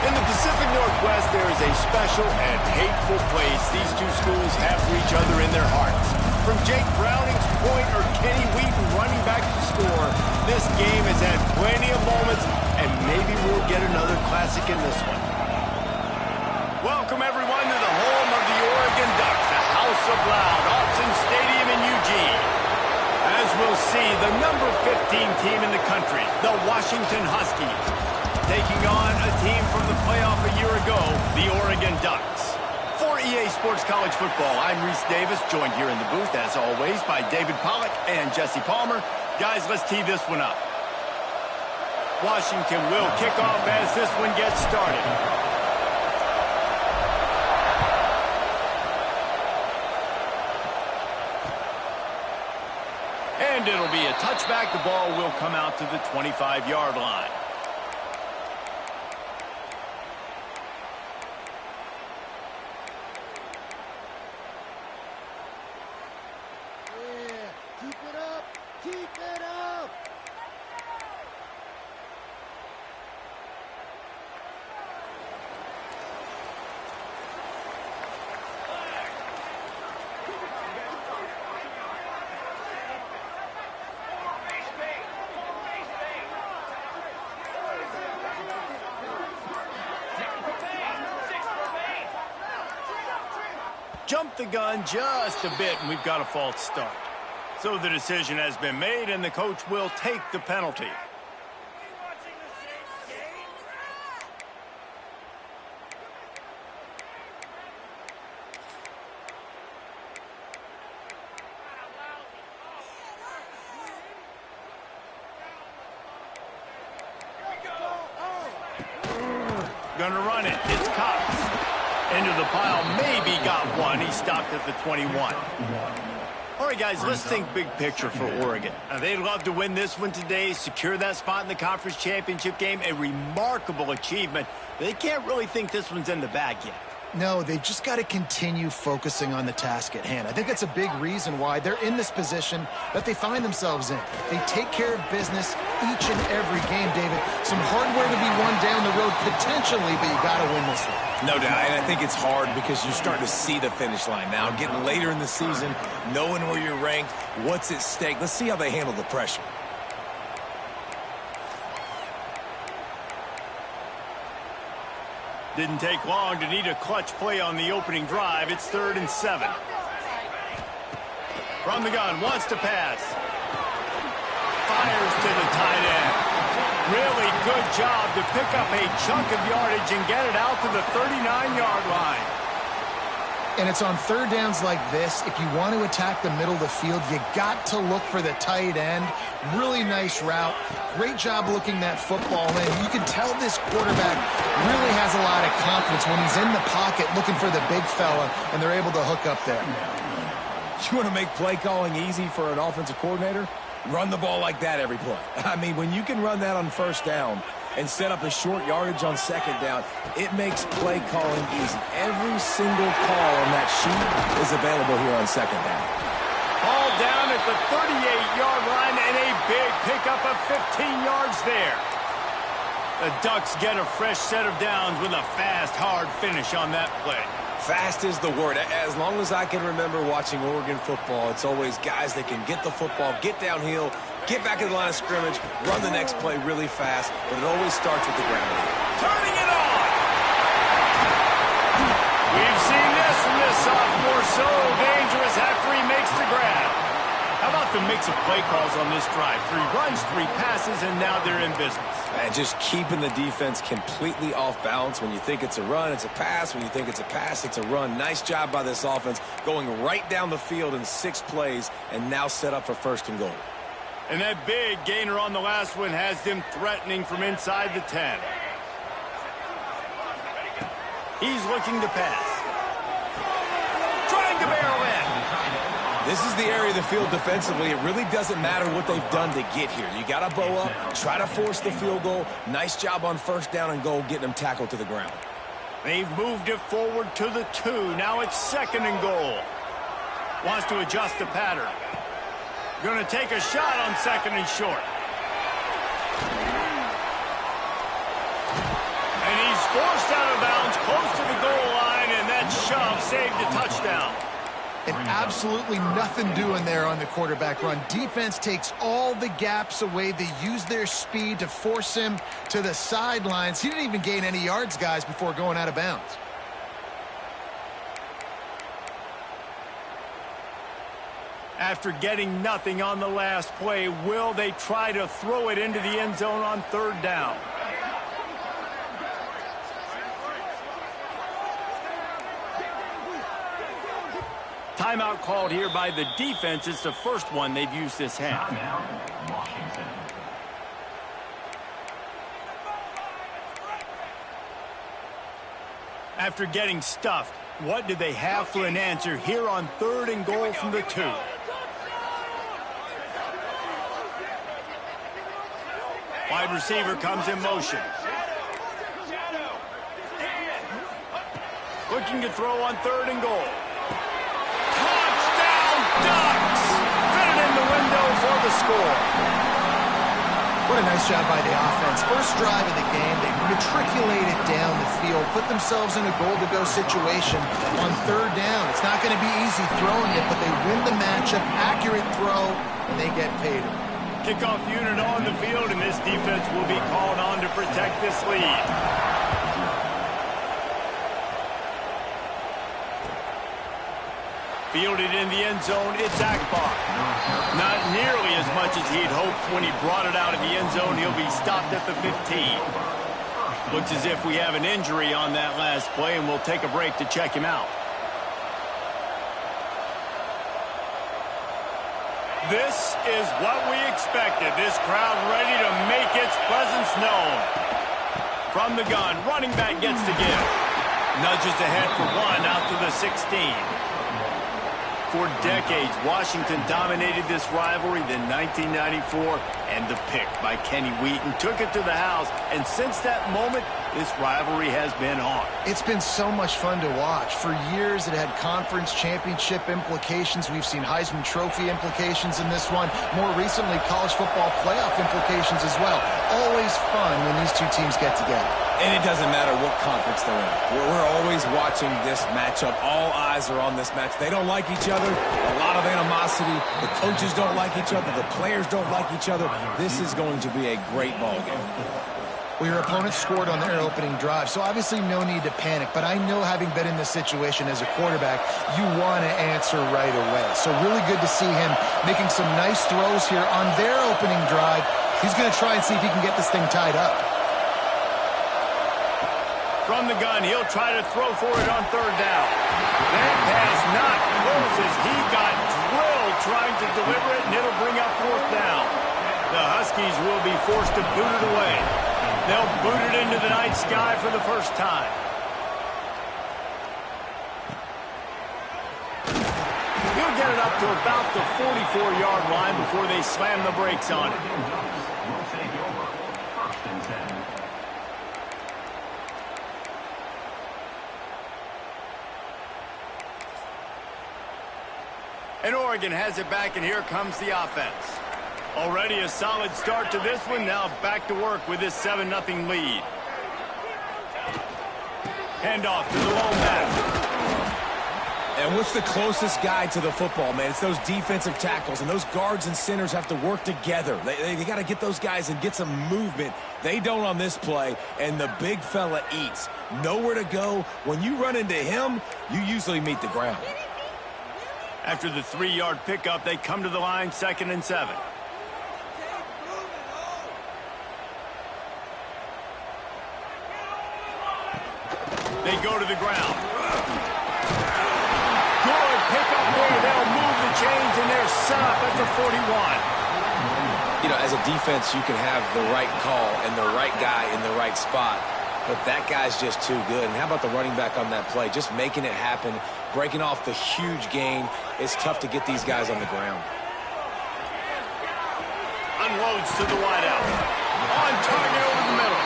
In the Pacific Northwest, there is a special and hateful place these two schools have for each other in their hearts. From Jake Browning's point or Kenny Wheaton running back to score, this game has had plenty of moments, and maybe we'll get another classic in this one. Welcome, everyone, to the home of the Oregon Ducks, the House of Loud, Autzen Stadium in Eugene. As we'll see, the number 15 team in the country, the Washington Huskies, taking on a team from the playoff a year ago, the Oregon Ducks. For EA Sports College Football, I'm Reese Davis, joined here in the booth, as always, by David Pollack and Jesse Palmer. Guys, let's tee this one up. Washington will kick off as this one gets started. And it'll be a touchback. The ball will come out to the 25-yard line. Jumped the gun just a bit, and we've got a false start. So the decision has been made, and the coach will take the penalty. Gonna run it. It's Cox. Into the pile, maybe got one. He stopped at the 21. All right, guys, let's think big picture for Oregon. Now, they'd love to win this one today, secure that spot in the conference championship game, a remarkable achievement. They can't really think this one's in the bag yet. No, they've just got to continue focusing on the task at hand. I think that's a big reason why they're in this position that they find themselves in. They take care of business each and every game, David. Some hardware to be won down the road potentially, but you got to win this one. No doubt, and I think it's hard because you're starting to see the finish line now. Getting later in the season, knowing where you're ranked, what's at stake. Let's see how they handle the pressure. Didn't take long to need a clutch play on the opening drive. It's 3rd and 7. From the gun, wants to pass. Fires to the tight end. Really good job to pick up a chunk of yardage and get it out to the 39-yard line. And it's on third downs like this. If you want to attack the middle of the field, you got to look for the tight end. Really nice route. Great job looking that football in. You can tell this quarterback really has a lot of confidence when he's in the pocket looking for the big fella, and they're able to hook up there. You want to make play calling easy for an offensive coordinator? Run the ball like that every play. I mean, when you can run that on first down and set up a short yardage on second down, it makes play calling easy. Every single call on that sheet is available here on second down. Ball down at the 38-yard line and a big pickup of 15 yards there. The Ducks get a fresh set of downs with a fast, hard finish on that play. Fast is the word. As long as I can remember watching Oregon football, it's always guys that can get the football, get downhill, get back in the line of scrimmage, run the next play really fast, but it always starts with the ground. Turning it on! We've seen this from this sophomore, so dangerous after he makes the grab. How about the mix of play calls on this drive? 3 runs, 3 passes, and now they're in business. And just keeping the defense completely off balance. When you think it's a run, it's a pass. When you think it's a pass, it's a run. Nice job by this offense going right down the field in 6 plays and now set up for 1st and goal. And that big gainer on the last one has them threatening from inside the 10. He's looking to pass. Trying to barrel in. This is the area of the field defensively. It really doesn't matter what they've done to get here. You got to bow up, try to force the field goal. Nice job on 1st down and goal, getting them tackled to the ground. They've moved it forward to the 2. Now it's 2nd and goal. Wants to adjust the pattern. Going to take a shot on 2nd and short. And he's forced out of bounds close to the goal line, and that shove saved a touchdown. And absolutely nothing doing there on the quarterback run. Defense takes all the gaps away. They use their speed to force him to the sidelines. He didn't even gain any yards, guys, before going out of bounds. After getting nothing on the last play, will they try to throw it into the end zone on third down? Timeout called here by the defense. It's the first one they've used this half. After getting stuffed, what do they have for an answer here on 3rd and goal from the 2? Wide receiver comes in motion. Looking to throw on 3rd and goal. Ducks! Fit it in the window for the score. What a nice job by the offense. First drive of the game, they matriculated down the field, put themselves in a goal-to-go situation on 3rd down. It's not going to be easy throwing it, but they win the matchup, accurate throw, and they get paid. Kickoff unit on the field, and this defense will be called on to protect this lead. Fielded in the end zone, it's Akbar. Not nearly as much as he'd hoped when he brought it out of the end zone. He'll be stopped at the 15. Looks as if we have an injury on that last play, and we'll take a break to check him out. This is what we expected. This crowd ready to make its presence known. From the gun, running back gets to give. Nudges ahead for 1 out to the 16. For decades, Washington dominated this rivalry. Then 1994, and the pick by Kenny Wheaton took it to the house. And since that moment, this rivalry has been on. It's been so much fun to watch. For years, it had conference championship implications. We've seen Heisman Trophy implications in this one. More recently, college football playoff implications as well. Always fun when these two teams get together. And it doesn't matter what conference they're in. We're always watching this matchup. All eyes are on this match. They don't like each other. A lot of animosity. The coaches don't like each other. The players don't like each other. This is going to be a great ball game. Well, your opponent scored on their opening drive, so obviously no need to panic. But I know, having been in this situation as a quarterback, you want to answer right away. So really good to see him making some nice throws here on their opening drive. He's going to try and see if he can get this thing tied up. From the gun, he'll try to throw for it on 3rd down. That pass not close as he got drilled trying to deliver it, and it'll bring up 4th down. The Huskies will be forced to boot it away. They'll boot it into the night sky for the first time. He'll get it up to about the 44-yard line before they slam the brakes on it. And Oregon has it back, and here comes the offense. Already a solid start to this one. Now back to work with this 7-0 lead. Handoff to the lone back. And what's the closest guy to the football, man? It's those defensive tackles, and those guards and centers have to work together. They got to get those guys and get some movement. They don't on this play, and the big fella eats. Nowhere to go. When you run into him, you usually meet the ground. After the 3-yard pickup, they come to the line, 2nd and 7. They go to the ground. Good pickup there. They'll move the chains, and they're set up at the 41. You know, as a defense, you can have the right call and the right guy in the right spot. But that guy's just too good. And how about the running back on that play? Just making it happen, breaking off the huge gain. It's tough to get these guys on the ground. Unloads to the wideout. On target over the middle.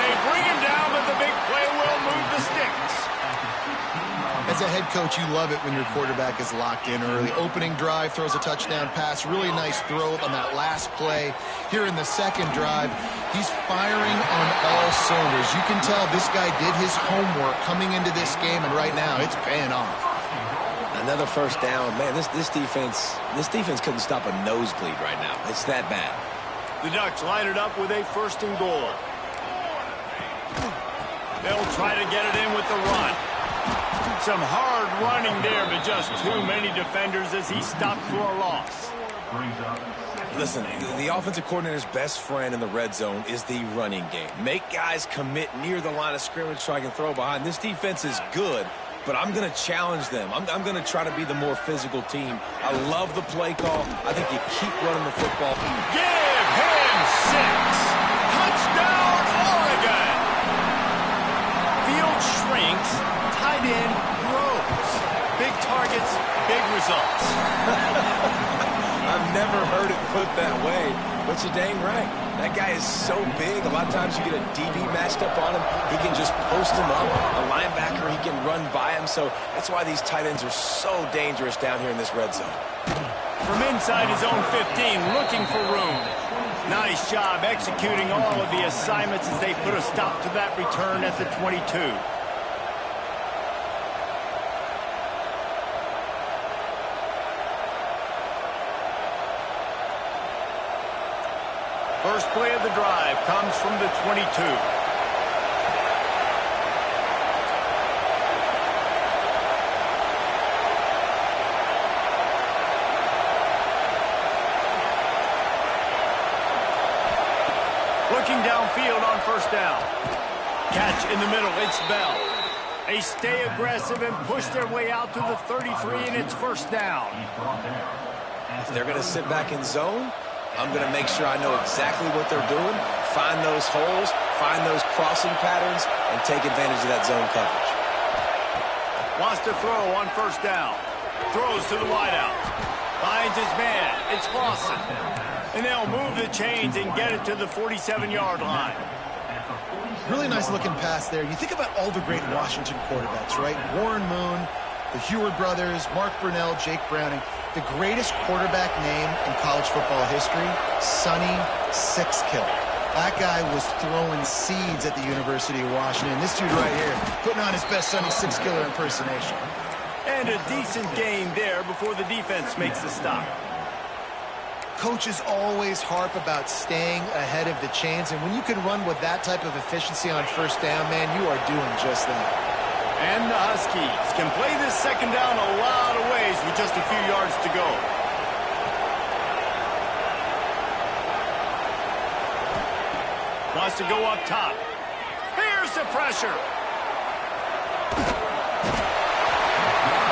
They bring him down, but the big play will move the sticks. As a head coach, you love it when your quarterback is locked in early. Opening drive, throws a touchdown pass. Really nice throw on that last play. Here in the second drive, he's firing on all cylinders. You can tell this guy did his homework coming into this game, and right now it's paying off. Another first down. Man, this defense couldn't stop a nosebleed right now. It's that bad. The Ducks line it up with a 1st and goal. They'll try to get it in with the run. Some hard running there, but just too many defenders as he stopped for a loss. Listen, the offensive coordinator's best friend in the red zone is the running game. Make guys commit near the line of scrimmage so I can throw behind. This defense is good, but I'm going to challenge them. I'm going to try to be the more physical team. I love the play call. I think you keep running the football. Give him 6. Touchdown, Oregon. Field shrinks, tight end grows. Big targets, big results. I've never heard it put that way, but you're dang right. That guy is so big. A lot of times you get a DB matched up on him. He can just post him up. A linebacker, he can run by him. So that's why these tight ends are so dangerous down here in this red zone. From inside his own 15, looking for room. Nice job executing all of the assignments as they put a stop to that return at the 22. First play of the drive comes from the 22. Looking downfield on 1st down. Catch in the middle, it's Bell. They stay aggressive and push their way out to the 33, and it's 1st down. If they're going to sit back in zone, I'm going to make sure I know exactly what they're doing, find those holes, find those crossing patterns, and take advantage of that zone coverage. Wants to throw on 1st down. Throws to the wideout. Finds his man. It's Lawson. And they'll move the chains and get it to the 47-yard line. Really nice looking pass there. You think about all the great Washington quarterbacks, right? Warren Moon, the Heward brothers, Mark Brunell, Jake Browning. The greatest quarterback name in college football history, Sonny Sixkill. That guy was throwing seeds at the University of Washington. This dude right here, putting on his best Sonny Sixkiller impersonation. And a decent gain there before the defense makes the stop. Coaches always harp about staying ahead of the chains, and when you can run with that type of efficiency on 1st down, man, you are doing just that. And the Huskies can play this 2nd down a lot of ways with just a few yards to go. Wants to go up top. Here's the pressure.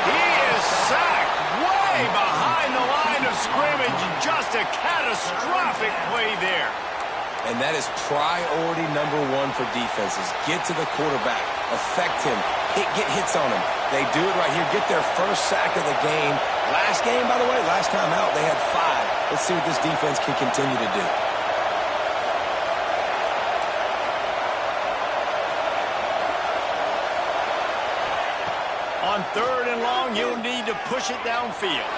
He is sacked way behind the line of scrimmage. Just a catastrophic play there. And that is priority number 1 for defenses. Get to the quarterback. Affect him. Get hits on him. They do it right here. Get their first sack of the game. Last game, by the way, last time out, they had 5. Let's see what this defense can continue to do. On 3rd and long, you'll need to push it downfield.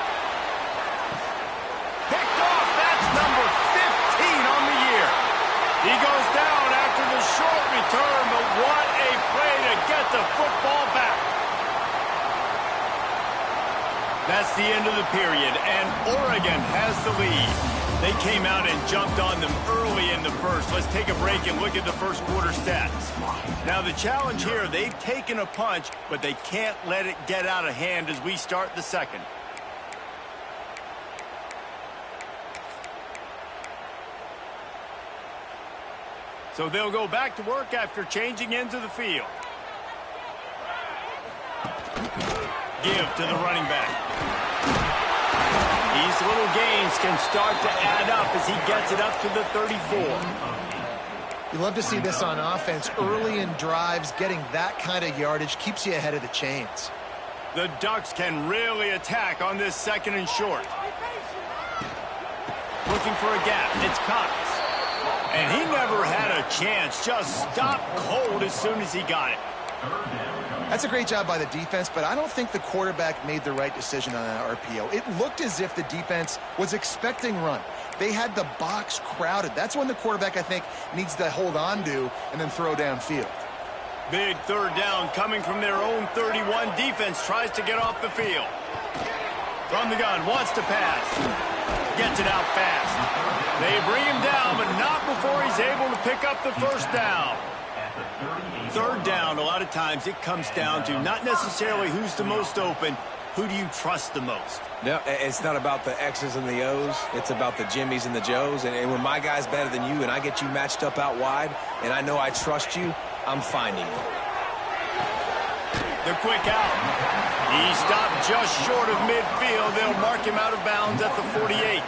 Picked off. That's number 15 on the year. He goes down after the short return, but what a play to get the football back. That's the end of the period, and Oregon has the lead. They came out and jumped on them early in the first. Let's take a break and look at the first quarter stats. Now, the challenge here, they've taken a punch, but they can't let it get out of hand as we start the second. So they'll go back to work after changing into the field. Give to the running back. These little gains can start to add up as he gets it up to the 34. You love to see this on offense. Early in drives, getting that kind of yardage keeps you ahead of the chains. The Ducks can really attack on this 2nd and short. Looking for a gap. It's Cox. And he never had a chance. Just stopped cold as soon as he got it. That's a great job by the defense, but I don't think the quarterback made the right decision on that RPO. It looked as if the defense was expecting run. They had the box crowded. That's when the quarterback, I think, needs to hold on to and then throw downfield. Big third down coming from their own 31. Defense tries to get off the field. From the gun, wants to pass. Gets it out fast. They bring him down, but not before he's able to pick up the first down. Third down, a lot of times it comes down to not necessarily who's the most open, who do you trust the most? No, it's not about the X's and the O's. It's about the Jimmies and the Joes. And when my guy's better than you and I get you matched up out wide and I know I trust you, I'm finding you. The quick out. He stopped just short of midfield. They'll mark him out of bounds at the 48.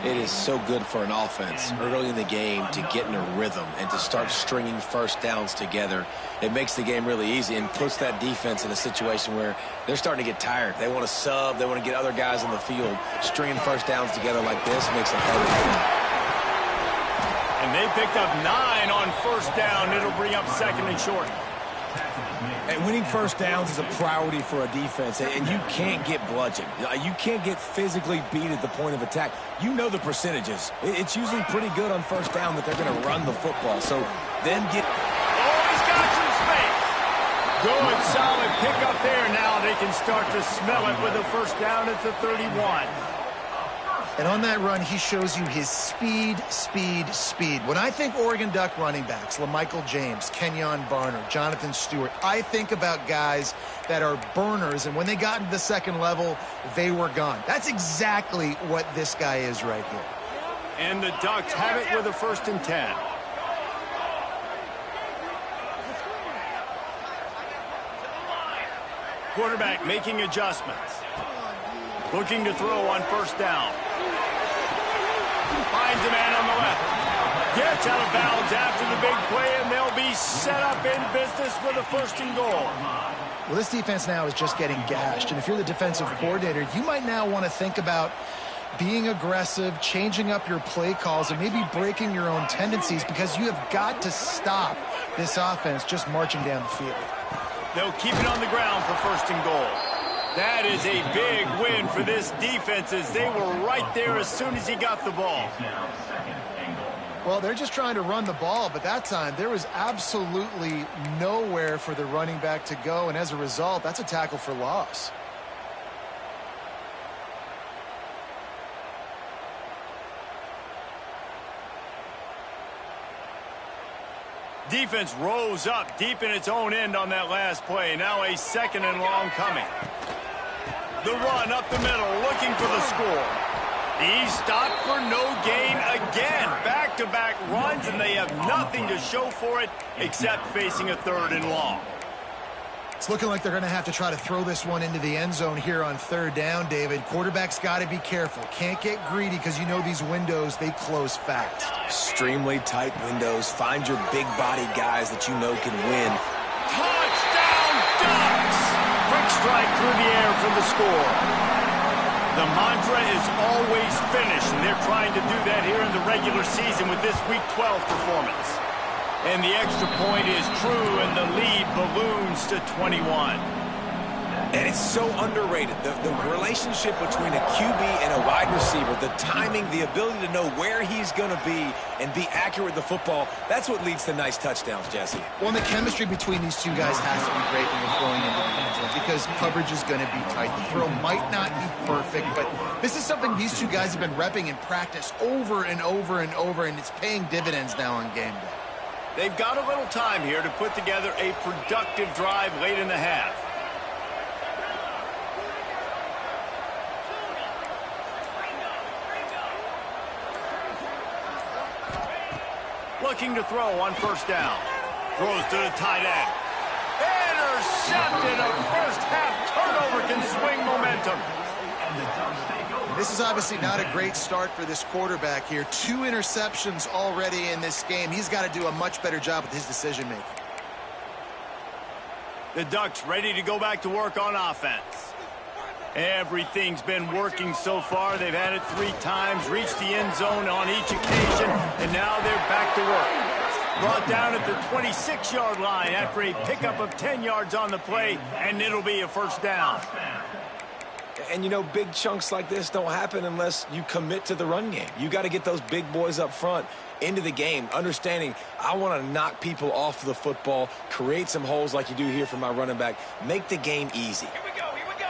It is so good for an offense early in the game to get in a rhythm and to start stringing first downs together. It makes the game really easy and puts that defense in a situation where they're starting to get tired. They want to sub. They want to get other guys on the field. Stringing first downs together like this makes it harder to win. And they picked up 9 on first down. It'll bring up second and short. And winning first downs is a priority for a defense, and you can't get bludgeoned. You can't get physically beat at the point of attack. You know the percentages. It's usually pretty good on first down that they're going to run the football. So then get... Oh, he's got some space. Good, solid pickup there. Now they can start to smell it with a first down at the 31. And on that run, he shows you his speed, speed, speed. When I think Oregon Duck running backs, LaMichael James, Kenyon Barner, Jonathan Stewart, I think about guys that are burners, and when they got into the second level, they were gone. That's exactly what this guy is right here. And the Ducks have it with a 1st and 10. Quarterback making adjustments. Looking to throw on first down. Finds a man on the left. Gets out of bounds after the big play, and they'll be set up in business with a 1st and goal. Well, this defense now is just getting gashed, and if you're the defensive coordinator, you might now want to think about being aggressive, changing up your play calls, and maybe breaking your own tendencies, because you have got to stop this offense just marching down the field. They'll keep it on the ground for 1st and goal. That is a big win for this defense, as they were right there as soon as he got the ball. Well, they're just trying to run the ball, but that time there was absolutely nowhere for the running back to go, and as a result, that's a tackle for loss. Defense rose up deep in its own end on that last play. Now a 2nd and long coming. The run up the middle, looking for the score. He stopped for no gain again. Back-to-back runs, and they have nothing to show for it except facing a 3rd and long. It's looking like they're going to have to try to throw this one into the end zone here on 3rd down, David. Quarterback's got to be careful. Can't get greedy, because you know these windows, they close fast. Extremely tight windows. Find your big-body guys that you know can win. Touchdown, Ducks! Quick strike through the air for the score. The mantra is always finish, and they're trying to do that here in the regular season with this Week 12 performance. And the extra point is true, and the lead balloons to 21. And it's so underrated. The relationship between a QB and a wide receiver, the timing, the ability to know where he's going to be and be accurate with the football, that's what leads to nice touchdowns, Jesse. Well, and the chemistry between these two guys has to be great when you're throwing into the end zone, because coverage is going to be tight. The throw might not be perfect, but this is something these two guys have been repping in practice over and over and over, and it's paying dividends now on game day. They've got a little time here to put together a productive drive late in the half. Looking to throw on first down. Throws to the tight end. Intercepted. A first half turnover can swing momentum. This is obviously not a great start for this quarterback here. 2 interceptions already in this game. He's got to do a much better job with his decision-making. The Ducks ready to go back to work on offense. Everything's been working so far. They've had it 3 times, reached the end zone on each occasion, and now they're back to work. Brought down at the 26-yard line after a pickup of 10 yards on the play, and it'll be a first down. And, you know, big chunks like this don't happen unless you commit to the run game. You got to get those big boys up front into the game, understanding I want to knock people off the football, create some holes like you do here for my running back, make the game easy. Here we go, here we go.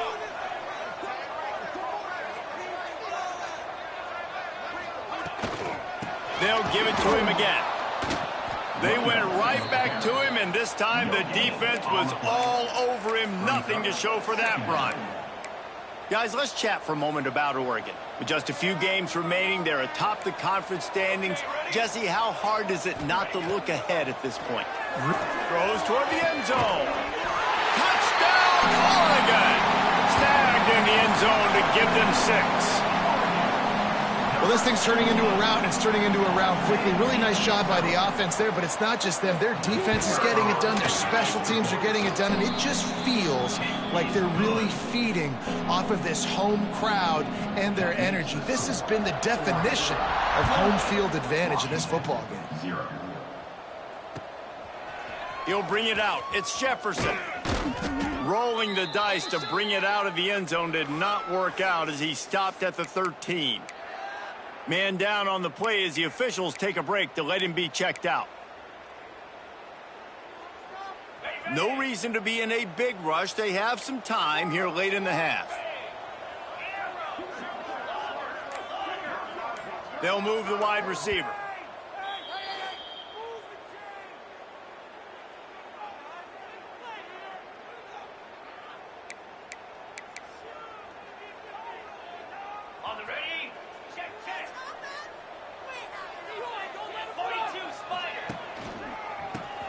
They'll give it to him again. They went right back to him, and this time the defense was all over him. Nothing to show for that run. Guys, let's chat for a moment about Oregon. With just a few games remaining, they're atop the conference standings. Jesse, how hard is it not to look ahead at this point? Throws toward the end zone. Touchdown, Oregon! Snagged in the end zone to give them 6. Well, this thing's turning into a rout, and it's turning into a rout quickly. Really nice job by the offense there, but it's not just them. Their defense is getting it done. Their special teams are getting it done, and it just feels like they're really feeding off of this home crowd and their energy. This has been the definition of home field advantage in this football game. He'll bring it out. It's Jefferson. Rolling the dice to bring it out of the end zone did not work out as he stopped at the 13. Man down on the play as the officials take a break to let him be checked out. No reason to be in a big rush. They have some time here late in the half. They'll move the wide receiver.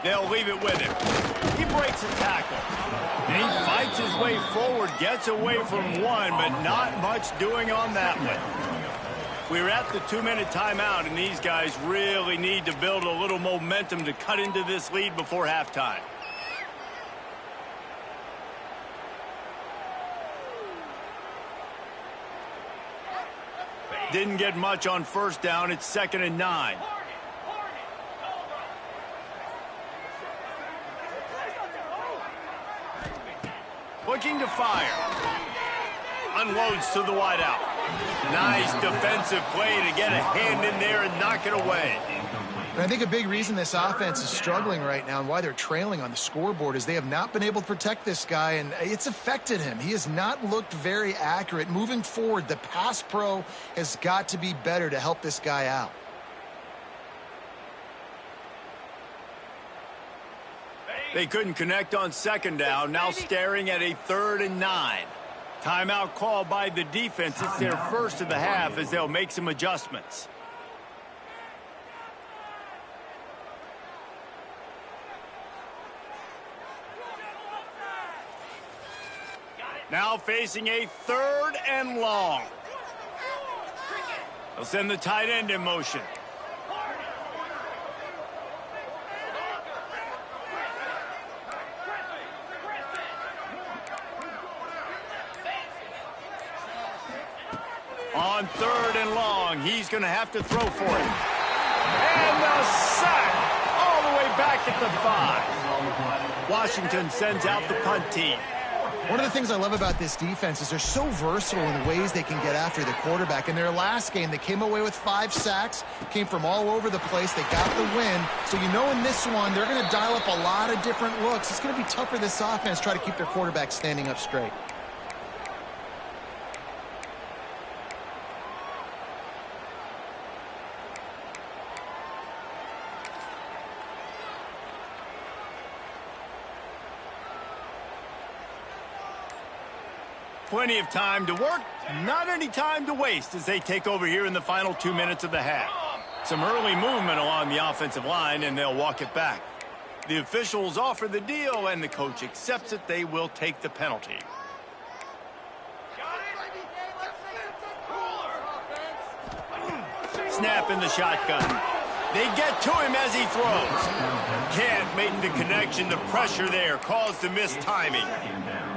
They'll leave it with him. He breaks a tackle. And he fights his way forward, gets away from one, but not much doing on that one. We're at the 2-minute timeout, and these guys really need to build a little momentum to cut into this lead before halftime. Didn't get much on first down. It's 2nd and 9. Looking to fire. Unloads to the wideout. Nice defensive play to get a hand in there and knock it away. And I think a big reason this offense is struggling right now and why they're trailing on the scoreboard is they have not been able to protect this guy, and it's affected him. He has not looked very accurate. Moving forward, the pass pro has got to be better to help this guy out. They couldn't connect on 2nd down, now staring at a 3rd and 9. Timeout called by the defense. It's their first of the half as they'll make some adjustments. Now facing a 3rd and long. They'll send the tight end in motion. On 3rd and long, he's going to have to throw for it. And the sack all the way back at the 5. Washington sends out the punt team. One of the things I love about this defense is they're so versatile in the ways they can get after the quarterback. In their last game, they came away with 5 sacks, came from all over the place. They got the win. So you know in this one, they're going to dial up a lot of different looks. It's going to be tough for this offense to try to keep their quarterback standing up straight. Plenty of time to work, not any time to waste as they take over here in the final 2 minutes of the half. Some early movement along the offensive line, and they'll walk it back. The officials offer the deal, and the coach accepts it. They will take the penalty. Snap in the shotgun. They get to him as he throws. Can't make the connection. The pressure there caused the missed timing.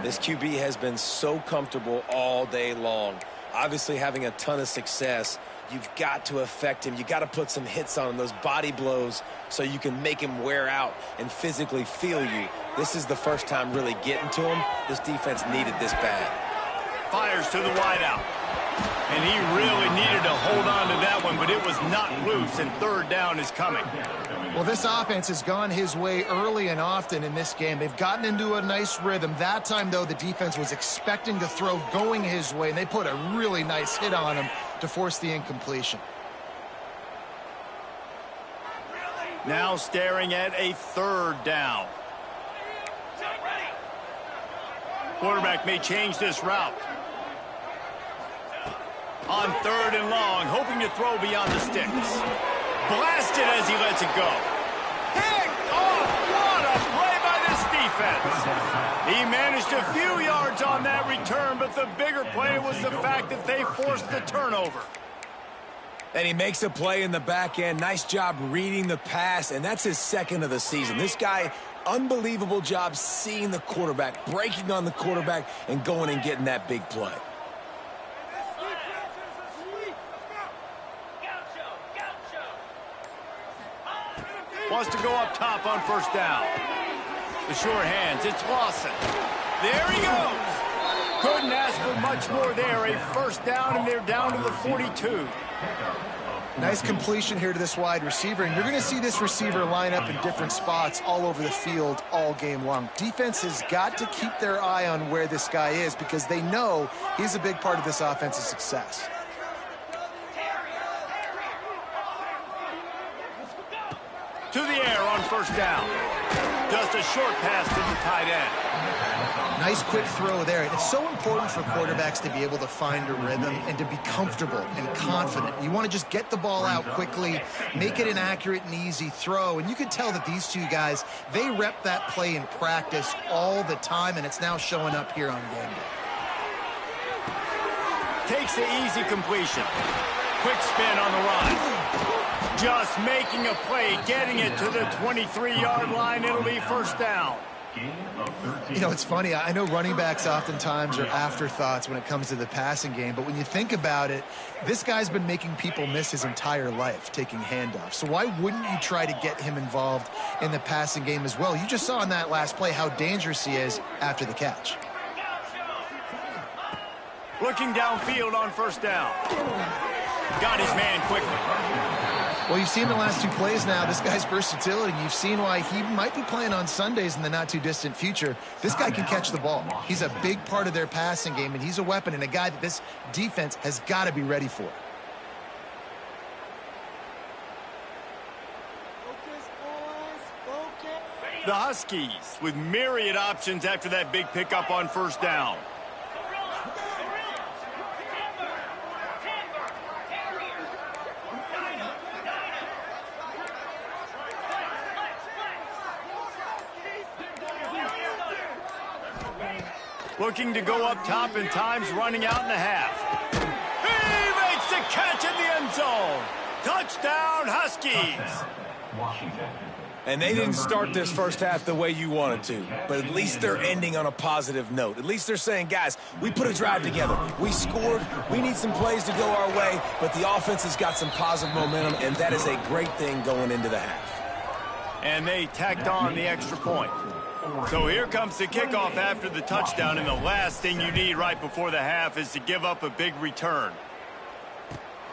This QB has been so comfortable all day long. Obviously having a ton of success you've got to affect him. You got to put some hits on him, those body blows, so you can make him wear out and physically feel you. This is the first time really getting to him. This defense needed this bad. Fires to the wideout. And he really needed to hold on to that one, but it was not loose, and third down is coming. Well, this offense has gone his way early and often in this game. They've gotten into a nice rhythm. That time, though, the defense was expecting to throw going his way, and they put a really nice hit on him to force the incompletion. Now staring at a third down. Quarterback may change this route. On third and long, hoping to throw beyond the sticks. Blasted as he lets it go. Picked off. What a play by this defense. He managed a few yards on that return, but the bigger play was the fact that they forced the turnover. And he makes a play in the back end. Nice job reading the pass, and that's his second of the season. This guy, unbelievable job seeing the quarterback, breaking on the quarterback, and going and getting that big play. Wants to go up top on first down. The short hands, it's Lawson. There he goes. Couldn't ask for much more there. A first down, and they're down to the 42. Nice completion here to this wide receiver, and you're going to see this receiver line up in different spots all over the field all game long. Defense has got to keep their eye on where this guy is because they know he's a big part of this offense's success. To the air on first down. Just a short pass to the tight end. Nice quick throw there. It's so important for quarterbacks to be able to find a rhythm and to be comfortable and confident. You want to just get the ball out quickly, make it an accurate and easy throw. And you can tell that these two guys, they rep that play in practice all the time, and it's now showing up here on game day. Takes the easy completion. Quick spin on the run. Just making a play, getting it to the 23-yard line. It'll be first down. You know, it's funny. I know running backs oftentimes are afterthoughts when it comes to the passing game, but when you think about it, this guy's been making people miss his entire life taking handoffs. So why wouldn't you try to get him involved in the passing game as well? You just saw in that last play how dangerous he is after the catch. Looking downfield on first down. Got his man quickly. Well, you've seen the last two plays now, this guy's versatility. You've seen why he might be playing on Sundays in the not-too-distant future. This guy can catch the ball. He's a big part of their passing game, and he's a weapon and a guy that this defense has got to be ready for. The Huskies with myriad options after that big pickup on first down. Looking to go up top, and time's running out in the half. He makes the catch in the end zone. Touchdown, Huskies. And they didn't start this first half the way you wanted to, but at least they're ending on a positive note. At least they're saying, guys, we put a drive together. We scored. We need some plays to go our way, but the offense has got some positive momentum, and that is a great thing going into the half. And they tacked on the extra point. So here comes the kickoff after the touchdown, and the last thing you need right before the half is to give up a big return.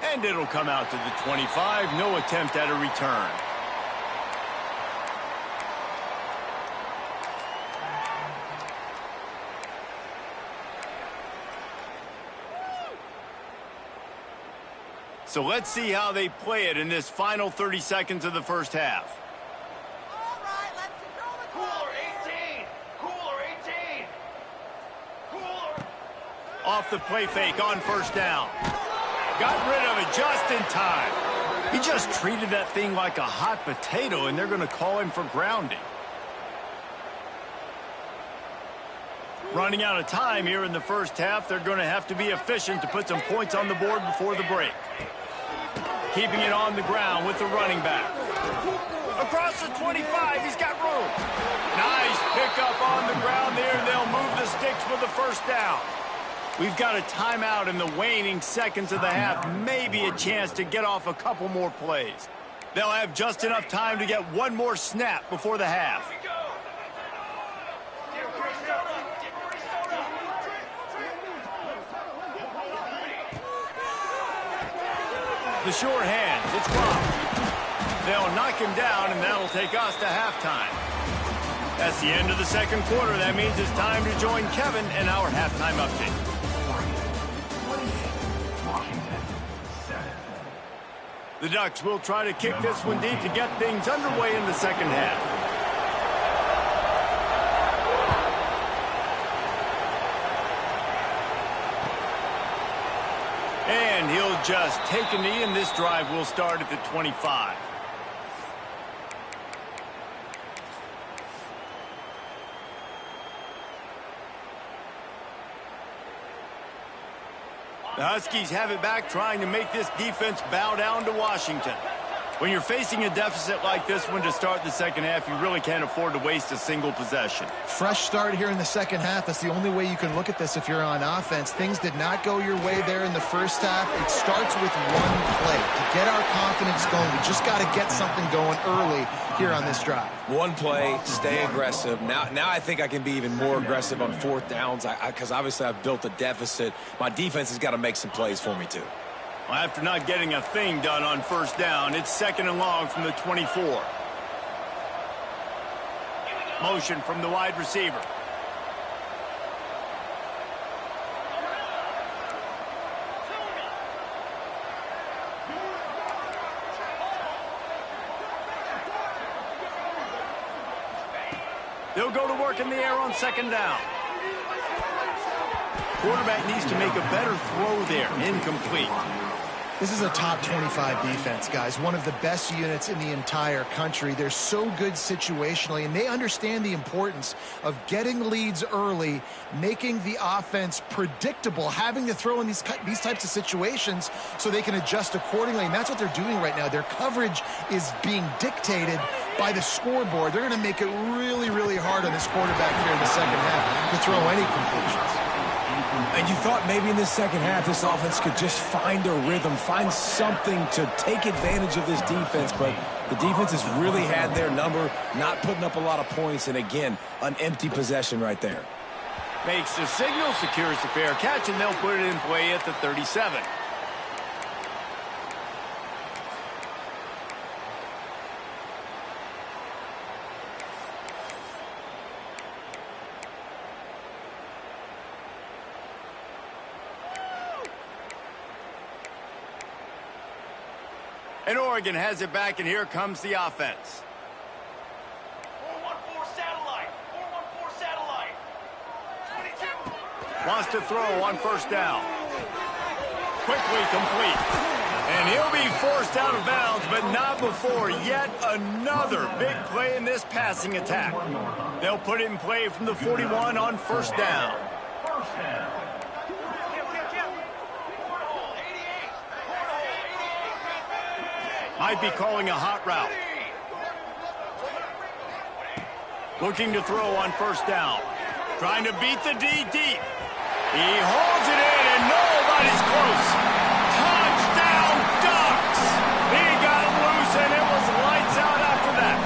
And it'll come out to the 25. No attempt at a return. So let's see how they play it in this final 30 seconds of the first half. Off the play fake on first down. Got rid of it just in time. He just treated that thing like a hot potato, and they're going to call him for grounding. Running out of time here in the first half. They're going to have to be efficient to put some points on the board before the break. Keeping it on the ground with the running back. Across the 25, he's got room. Nice pickup on the ground there. They'll move the sticks with the first down. We've got a timeout in the waning seconds of the half. Maybe a chance to get off a couple more plays. They'll have just enough time to get one more snap before the half. The short hands, it's blocked. They'll knock him down, and that'll take us to halftime. That's the end of the second quarter. That means it's time to join Kevin and our halftime update. The Ducks will try to kick this one deep to get things underway in the second half. And he'll just take a knee, and this drive will start at the 25. The Huskies have it back, trying to make this defense bow down to Washington. When you're facing a deficit like this one to start the second half, you really can't afford to waste a single possession. Fresh start here in the second half. That's the only way you can look at this if you're on offense. Things did not go your way there in the first half. It starts with one play. To get our confidence going, we just got to get something going early here on this drive. One play, stay aggressive. Now I think I can be even more aggressive on fourth downs because obviously I've built a deficit. My defense has got to make some plays for me too. Well, after not getting a thing done on first down, it's 2nd and long from the 24. Motion from the wide receiver. They'll go to work in the air on 2nd down. Quarterback needs to make a better throw there. Incomplete. This is a top 25 defense, guys. One of the best units in the entire country. They're so good situationally, and they understand the importance of getting leads early, making the offense predictable, having to throw in these types of situations so they can adjust accordingly, and that's what they're doing right now. Their coverage is being dictated by the scoreboard. They're going to make it really, really hard on this quarterback here in the second half to throw any completions. And you thought maybe in this second half this offense could just find a rhythm, find something to take advantage of this defense, but the defense has really had their number, not putting up a lot of points, and again, an empty possession right there. Makes the signal, secures the fair catch, and they'll put it in play at the 37. And Oregon has it back, and here comes the offense. 4-1-4 satellite. 4-1-4 satellite. 22. Wants to throw on first down. Quickly complete. And he'll be forced out of bounds, but not before yet another big play in this passing attack. They'll put it in play from the 41 on first down. Might be calling a hot route. Looking to throw on first down. Trying to beat the D deep. He holds it in, and nobody's close. Touchdown, Ducks! He got loose, and it was lights out after that.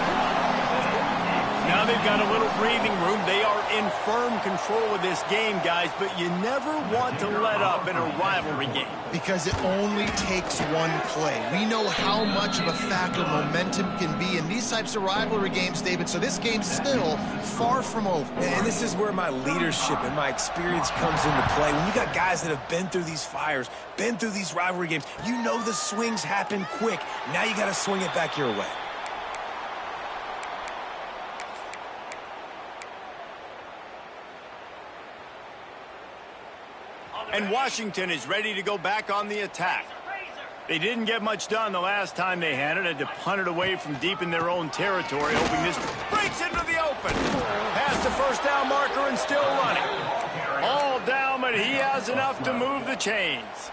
Now they've got a little breathing room. They are in firm control of this game, guys, but you never want to let up in a rivalry game. Because it only takes one play. We know how much of a factor momentum can be in these types of rivalry games, David, so this game's still far from over. And this is where my leadership and my experience comes into play. When you got guys that have been through these fires, been through these rivalry games, you know the swings happen quick. Now you got to swing it back your way. And Washington is ready to go back on the attack. They didn't get much done the last time they had it. Had to punt it away from deep in their own territory, hoping this breaks into the open. Past the first down marker and still running. All down, but but he has enough to move the chains.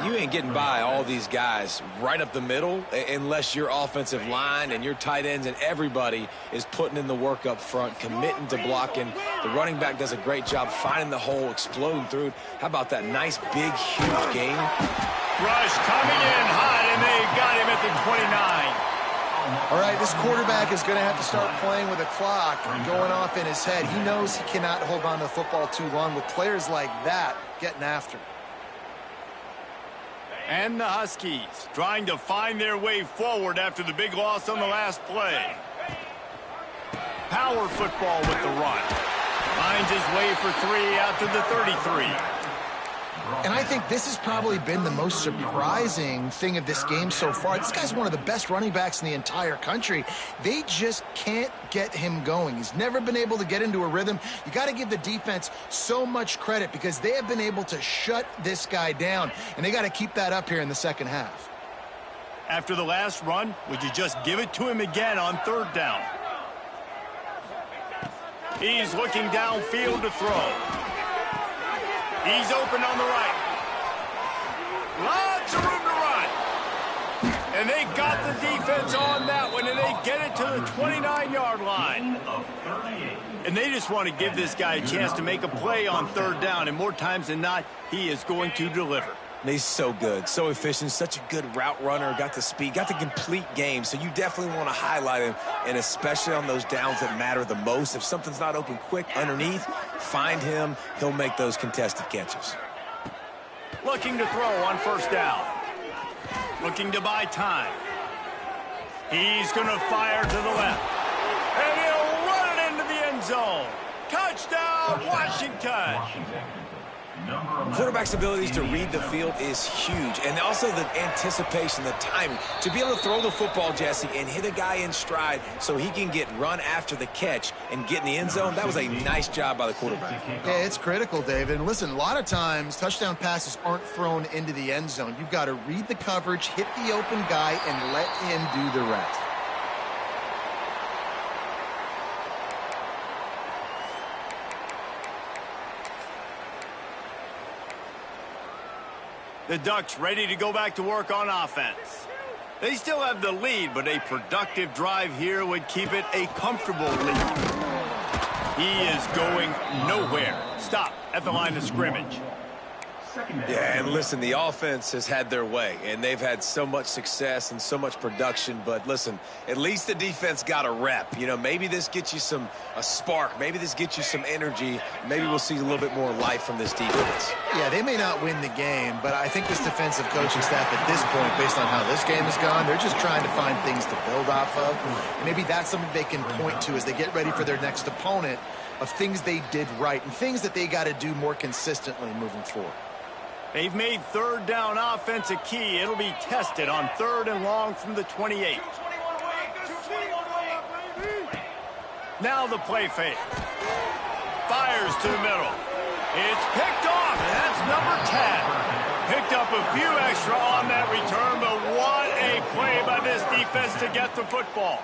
You ain't getting by all these guys right up the middle unless your offensive line and your tight ends and everybody is putting in the work up front, committing to blocking. The running back does a great job finding the hole, exploding through it. How about that nice, big, huge gain? Rush coming in hot, and they got him at the 29. All right, this quarterback is going to have to start playing with a clock going off in his head. He knows he cannot hold on to the football too long with players like that getting after. And the Huskies trying to find their way forward after the big loss on the last play. Power football with the run. Finds his way for 3 out to the 33. And I think this has probably been the most surprising thing of this game so far. This guy's one of the best running backs in the entire country. They just can't get him going. He's never been able to get into a rhythm. You got to give the defense so much credit because they have been able to shut this guy down, and they got to keep that up here in the second half. After the last run, would you just give it to him again on 3rd down? He's looking downfield to throw. He's open on the right. Lots of room to run. And they got the defense on that one, and they get it to the 29-yard line. And they just want to give this guy a chance to make a play on 3rd down, and more times than not, he is going to deliver. He's so good, so efficient, such a good route runner, got the speed, got the complete game. So you definitely want to highlight him, and especially on those downs that matter the most. If something's not open quick underneath, find him. He'll make those contested catches. Looking to throw on 1st down. Looking to buy time. He's going to fire to the left. And he'll run it into the end zone. Touchdown, Washington. Quarterback's abilities to read the field is huge, and also the anticipation, the timing. To be able to throw the football, Jesse, and hit a guy in stride so he can get run after the catch and get in the end zone, that was a nice job by the quarterback. Yeah, it's critical, David. And listen, a lot of times touchdown passes aren't thrown into the end zone. You've got to read the coverage, hit the open guy, and let him do the rest. The Ducks ready to go back to work on offense. They still have the lead, but a productive drive here would keep it a comfortable lead. He is going nowhere. Stop at the line of scrimmage. Yeah, and listen, the offense has had their way, and they've had so much success and so much production. But listen, at least the defense got a rep. You know, maybe this gets you a spark. Maybe this gets you some energy. Maybe we'll see a little bit more life from this defense. Yeah, they may not win the game, but I think this defensive coaching staff at this point, based on how this game has gone, they're just trying to find things to build off of. Maybe that's something they can point to as they get ready for their next opponent of things they did right and things that they got to do more consistently moving forward. They've made 3rd down offense a key. It'll be tested on 3rd and long from the 28. Now the play fake. Fires to the middle. It's picked off, and that's number 10. Picked up a few extra on that return, but what a play by this defense to get the football.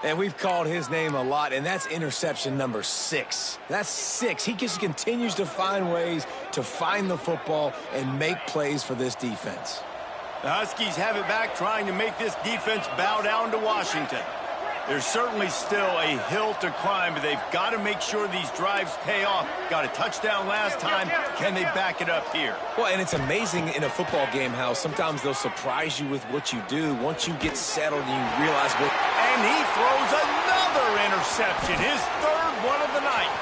And we've called his name a lot, and that's interception number 6. That's 6. He just continues to find ways to find the football and make plays for this defense. The Huskies have it back, trying to make this defense bow down to Washington. There's certainly still a hill to climb, but they've got to make sure these drives pay off. Got a touchdown last time. Can they back it up here? Well, and it's amazing in a football game how sometimes they'll surprise you with what you do once you get settled and you realize what... And he throws another interception, his 3rd one of the night.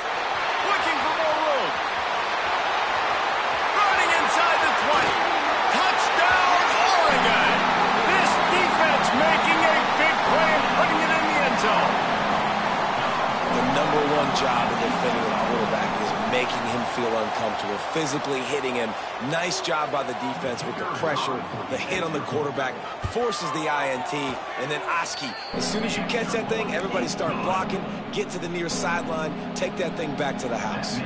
Looking for more room. Running inside the 20. Touchdown, Oregon. This defense making a big play and putting it in the end zone. The number 1 job of defending a quarterback is making him feel uncomfortable, physically hitting him. Nice job by the defense with the pressure, the hit on the quarterback, forces the INT, and then Oski. As soon as you catch that thing, everybody start blocking, get to the near sideline, take that thing back to the house.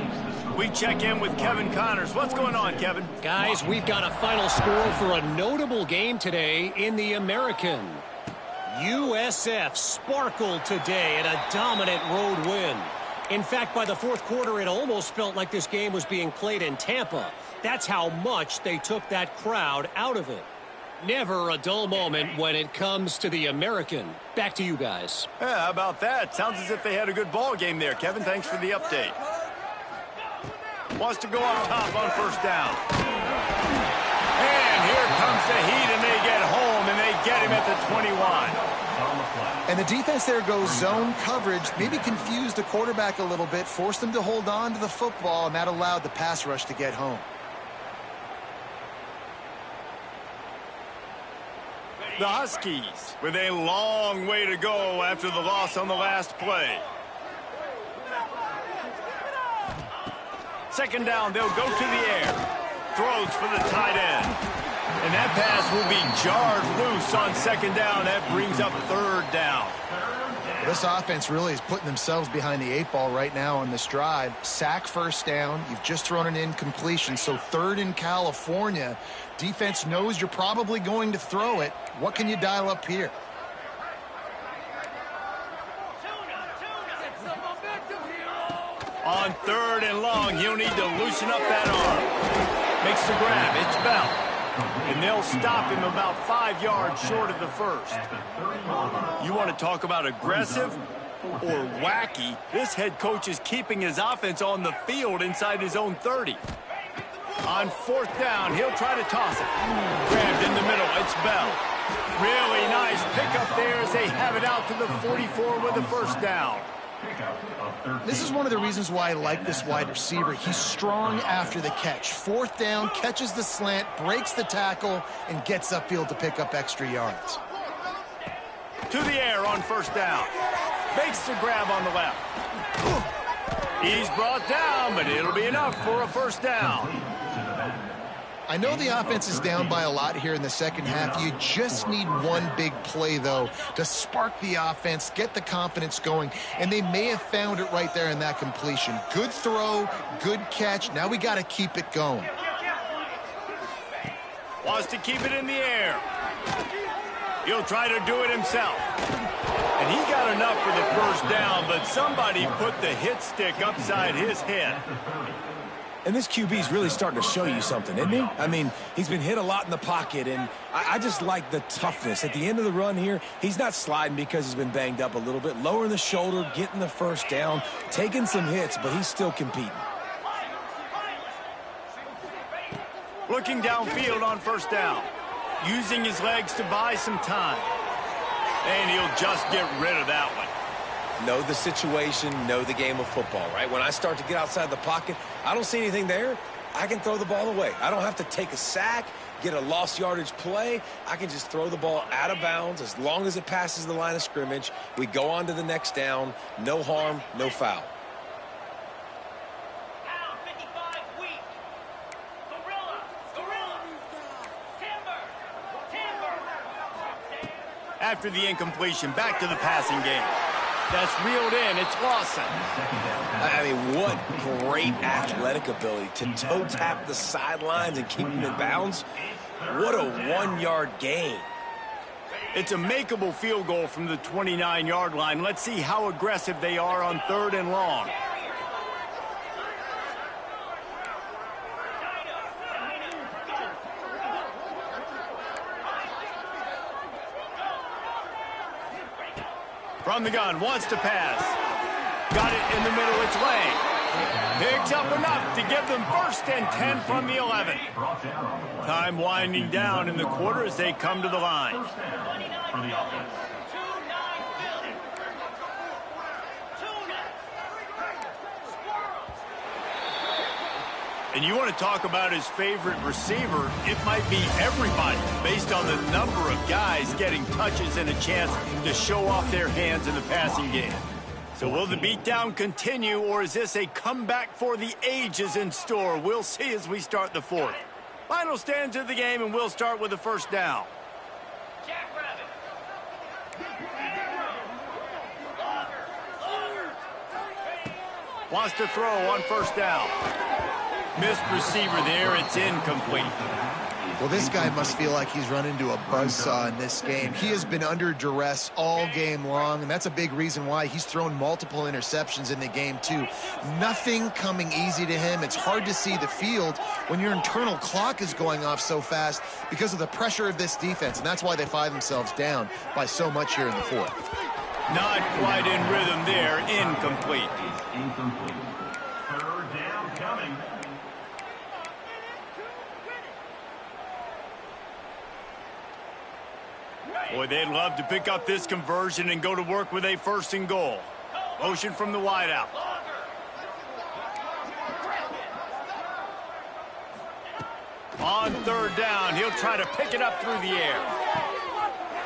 We check in with Kevin Connors. What's going on, Kevin? Guys, we've got a final score for a notable game today in the American. USF sparkled today in a dominant road win. In fact, by the fourth quarter, it almost felt like this game was being played in Tampa. That's how much they took that crowd out of it. Never a dull moment when it comes to the American. Back to you guys. Yeah, how about that? Sounds as if they had a good ball game there. Kevin, thanks for the update. Wants to go up top on first down. And here comes the heat, and they get home, and they get him at the 21. And the defense there goes zone coverage, maybe confused the quarterback a little bit, forced him to hold on to the football, and that allowed the pass rush to get home. The Huskies with a long way to go after the loss on the last play. Second down, they'll go to the air. Throws for the tight end. And that pass will be jarred loose on second down. That brings up third down. This offense really is putting themselves behind the 8 ball right now on this drive. Sack first down. You've just thrown an incompletion, so third in California. Defense knows you're probably going to throw it. What can you dial up here? On third and long, he'll need to loosen up that arm. Makes the grab. It's Bell. And they'll stop him about 5 yards short of the first. You want to talk about aggressive or wacky? This head coach is keeping his offense on the field inside his own 30. On fourth down, he'll try to toss it. Grabbed in the middle. It's Bell. Really nice pickup there as they have it out to the 44 with a first down. This is one of the reasons why I like this wide receiver. He's strong after the catch. Fourth down, catches the slant, breaks the tackle, and gets upfield to pick up extra yards. To the air on first down. Makes the grab on the left. He's brought down, but it'll be enough for a first down. I know the offense is down by a lot here in the second half. You just need one big play, though, to spark the offense, get the confidence going, and they may have found it right there in that completion. Good throw, good catch. Now we got to keep it going. Wants to keep it in the air. He'll try to do it himself. And he got enough for the first down, but somebody put the hit stick upside his head. And this QB's really starting to show you something, isn't he? I mean, he's been hit a lot in the pocket, and I just like the toughness. At the end of the run here, he's not sliding because he's been banged up a little bit. Lowering the shoulder, getting the first down, taking some hits, but he's still competing. Looking downfield on first down. Using his legs to buy some time. And he'll just get rid of that one. Know the situation, know the game of football, right? When I start to get outside the pocket, I don't see anything there, I can throw the ball away. I don't have to take a sack, get a lost yardage play. I can just throw the ball out of bounds as long as it passes the line of scrimmage. We go on to the next down. No harm, no foul. Down 55 weak. Gorilla. Timber. After the incompletion, back to the passing game. That's reeled in. It's Lawson. I mean, what great athletic ability to toe tap the sidelines and keep him in bounds. What a 1-yard gain. It's a makeable field goal from the 29-yard line. Let's see how aggressive they are on third and long. From the gun, wants to pass. Got it in the middle, it's Lang. Picks up enough to give them first and 10 from the 11. Time winding down in the quarter as they come to the line. And you want to talk about his favorite receiver, it might be everybody based on the number of guys getting touches and a chance to show off their hands in the passing game. So will the beatdown continue, or is this a comeback for the ages in store? We'll see as we start the fourth. Final stands of the game, and we'll start with the first down. Wants to throw on first down. Missed receiver there, it's incomplete. Well, this guy must feel like he's run into a buzzsaw in this game. He has been under duress all game long, and that's a big reason why he's thrown multiple interceptions in the game, too. Nothing coming easy to him. It's hard to see the field when your internal clock is going off so fast because of the pressure of this defense, and that's why they find themselves down by so much here in the fourth. Not quite in rhythm there. Incomplete. Incomplete. Third down coming. Boy, they'd love to pick up this conversion and go to work with a 1st and goal. Motion from the wideout. On 3rd down, he'll try to pick it up through the air.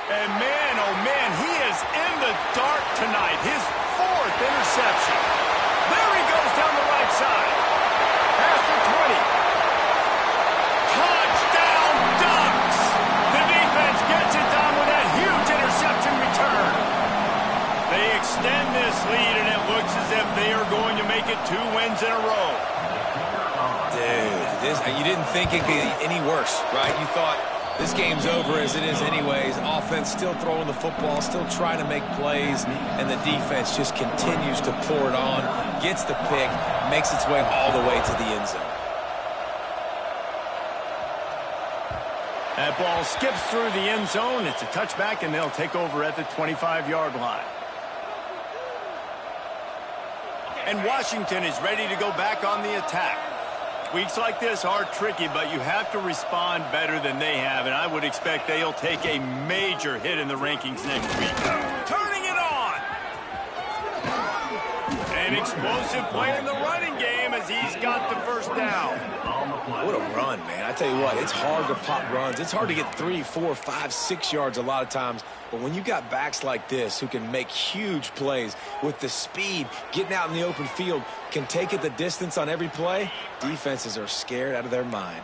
And man, oh man, he is in the dark tonight. His 4th interception. There he goes down the right side. Past the 20. Touchdown Ducks! The defense gets it done with that huge interception return. They extend this lead, and it looks as if they are going to make it 2 wins in a row. Dude, you didn't think it could be any worse, right? You thought this game's over as it is anyways. Offense still throwing the football, still trying to make plays, and the defense just continues to pour it on, gets the pick, makes its way all the way to the end zone. That ball skips through the end zone. It's a touchback, and they'll take over at the 25-yard line. And Washington is ready to go back on the attack. Weeks like this are tricky, but you have to respond better than they have, and I would expect they'll take a major hit in the rankings next week. Turning it on! An explosive play in the running game as he's got the 1st down. What a run, man. I tell you what, it's hard to pop runs. It's hard to get 3, 4, 5, 6 yards a lot of times. But when you got backs like this who can make huge plays with the speed, getting out in the open field, can take it the distance on every play, defenses are scared out of their mind.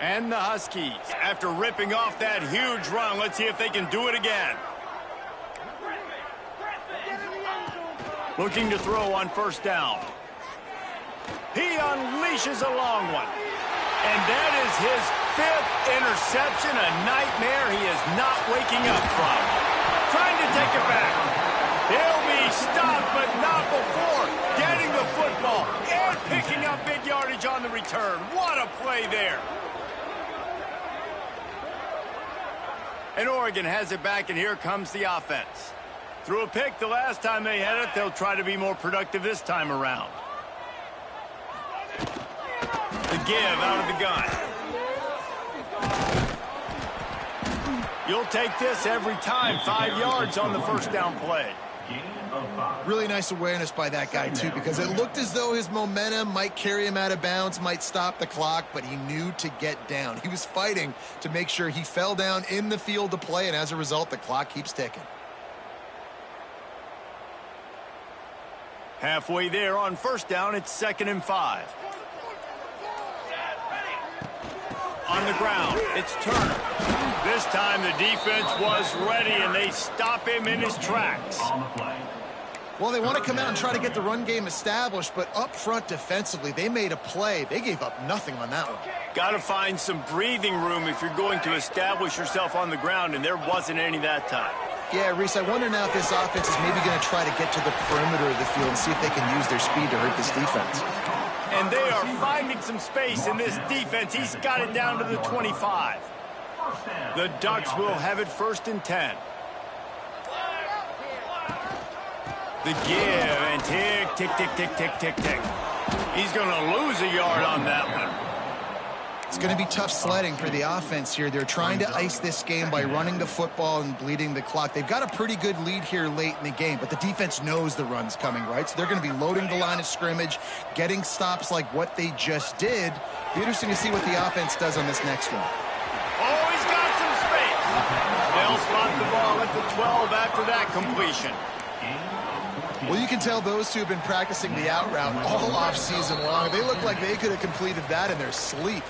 And the Huskies, after ripping off that huge run, let's see if they can do it again. Looking to throw on 1st down. He unleashes a long one. And that is his 5th interception, a nightmare he is not waking up from. Trying to take it back. He'll be stopped, but not before getting the football and picking up big yardage on the return. What a play there. And Oregon has it back, and here comes the offense. Threw a pick the last time they had it. They'll try to be more productive this time around. The give out of the gun. You'll take this every time. 5 yards on the 1st down play. Really nice awareness by that guy, too, because it looked as though his momentum might carry him out of bounds, might stop the clock, but he knew to get down. He was fighting to make sure he fell down in the field to play, and as a result, the clock keeps ticking. Halfway there on 1st down, it's 2nd and 5. On the ground, it's Turner. This time the defense was ready, and they stop him in his tracks. Well, they want to come out and try to get the run game established, but up front defensively, they made a play. They gave up nothing on that one. Got to find some breathing room if you're going to establish yourself on the ground, and there wasn't any that time. Yeah, Reese, I wonder now if this offense is maybe going to try to get to the perimeter of the field and see if they can use their speed to hurt this defense. And they are finding some space in this defense. He's got it down to the 25. The Ducks will have it 1st and 10. The give, and tick, tick, tick, tick, tick, tick, tick. He's going to lose a yard on that one. It's going to be tough sledding for the offense here. They're trying to ice this game by running the football and bleeding the clock. They've got a pretty good lead here late in the game, but the defense knows the run's coming, right? So they're going to be loading the line of scrimmage, getting stops like what they just did. Be interesting to see what the offense does on this next one. Oh, he's got some space. They'll spot the ball at the 12 after that completion. Well, you can tell those two have been practicing the out route all off season long. They look like they could have completed that in their sleep.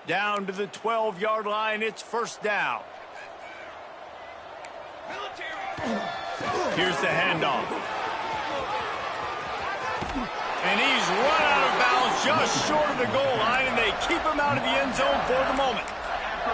Down to the 12-yard line, it's 1st down. Here's the handoff. And he's run out of bounds just short of the goal line, and they keep him out of the end zone for the moment.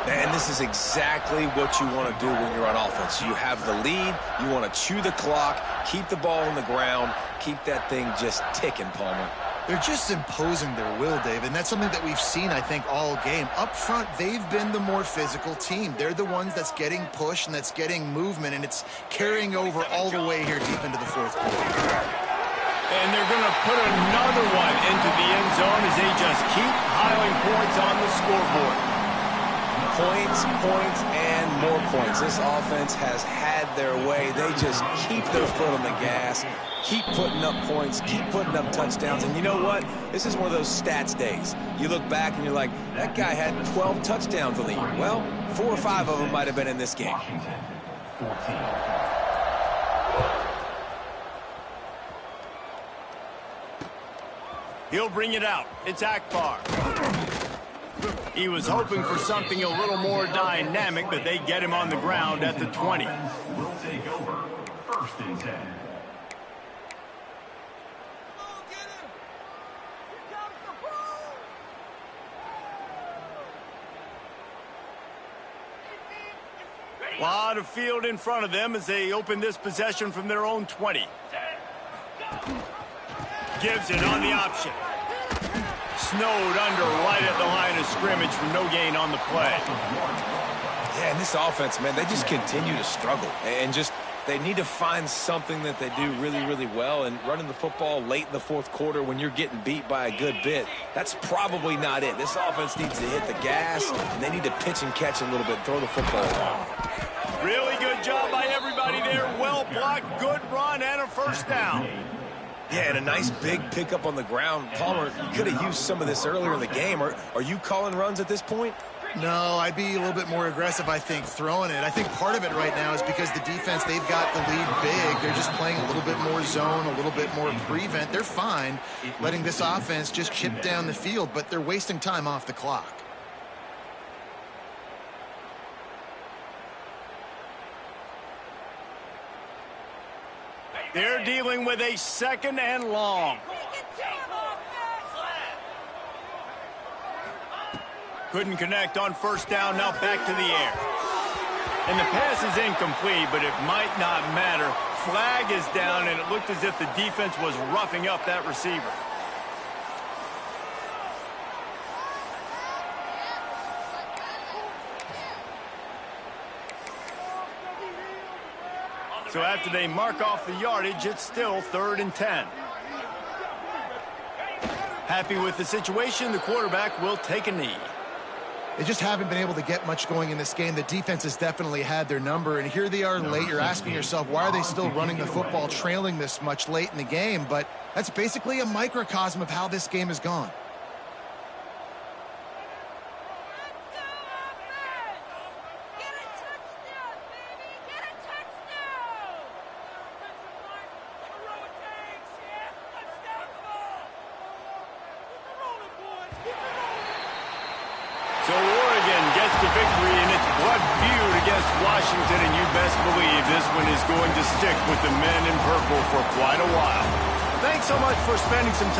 And this is exactly what you want to do when you're on offense. You have the lead, you want to chew the clock, keep the ball on the ground, keep that thing just ticking, Palmer. They're just imposing their will, David, and that's something that we've seen, I think, all game. Up front, they've been the more physical team. They're the ones that's getting pushed and that's getting movement, and it's carrying over all the way here deep into the fourth quarter. And they're going to put another one into the end zone as they just keep piling points on the scoreboard. Points, points, and more points. This offense has had their way. They just keep their foot on the gas, keep putting up points, keep putting up touchdowns. And you know what? This is one of those stats days. You look back and you're like, that guy had 12 touchdowns on the year. Well, 4 or 5 of them might have been in this game. He'll bring it out. It's Akbar. He was hoping for something a little more dynamic, but they get him on the ground at the 20. Will take over. First and 10. A lot of field in front of them as they open this possession from their own 20. Gives it on the option. Snowed under right at the line of scrimmage for no gain on the play. Yeah, and this offense, man, they just continue to struggle. And just, they need to find something that they do really, really well. And running the football late in the fourth quarter when you're getting beat by a good bit, that's probably not it. This offense needs to hit the gas, and they need to pitch and catch a little bit, throw the football around. Really good job by everybody there. Well blocked, good run, and a first down. Yeah, and a nice big pickup on the ground. Palmer, you could have used some of this earlier in the game. Are you calling runs at this point? No, I'd be a little bit more aggressive, I think, throwing it. I think part of it right now is because the defense, they've got the lead big. They're just playing a little bit more zone, a little bit more prevent. They're fine letting this offense just chip down the field, but they're wasting time off the clock. They're dealing with a second and long. Couldn't connect on first down, now back to the air. And the pass is incomplete, but it might not matter. Flag is down, and it looked as if the defense was roughing up that receiver. So after they mark off the yardage, it's still 3rd and 10. Happy with the situation, the quarterback will take a knee. They just haven't been able to get much going in this game. The defense has definitely had their number, and here they are late. You're asking yourself, why are they still running the football, trailing this much late in the game? But that's basically a microcosm of how this game has gone. So Oregon gets the victory in its blood feud against Washington, and you best believe this one is going to stick with the men in purple for quite a while. Thanks so much for spending some time.